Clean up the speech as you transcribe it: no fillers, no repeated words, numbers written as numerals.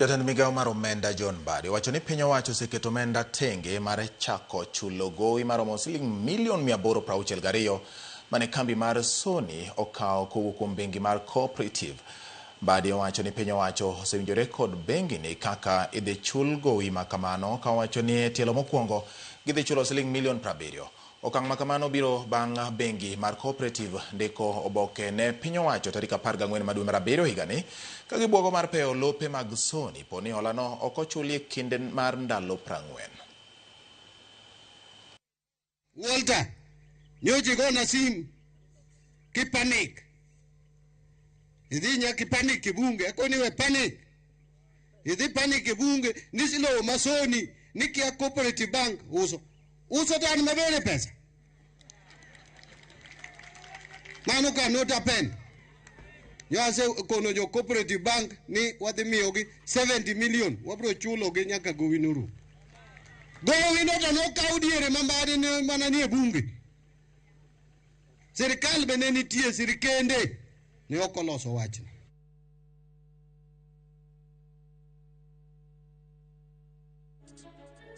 Jatend migawo mar omenda John Mbadi wacho ni piny owacho oseketo omenda tenge mar chako chulo gowi maromo Sh862 mane kambi mar Sony okawo kowuok kuom bengi mar Cooperative. Mbadi owacho ni piny owacho osewinjore kod bengi ni kaka idhi chul gowi makamano, ka wacho ni tielo mokwongo gidhi chulo Sh70 million. Okang' makamano biro bang' bengi mar Cooperative ndiko oboke ne piny owacho tarik 14 dwe mar abiriyo higani ka gibuogo mar peyo lope mag Sony poni holano ok ochuli e kinde mar ndalo 40. Walter, nyoji gona sim kipanik. Idhi nyaki panik kibunge, akoni we panik. Idhi panik kibunge, nisilo masoni, nikia Cooperative Bank uso. Uso tani mabele pesa. Manu ka nota pen. Yase kono jo Cooperative Bank ni wadhimiyogi 70 million. Wabro chulo gi nyaka gowi nuru. Gowi nota no kaudiere mambadi ni mananie bunge. Serikal bende nitie sirikende ne okoloso wachni.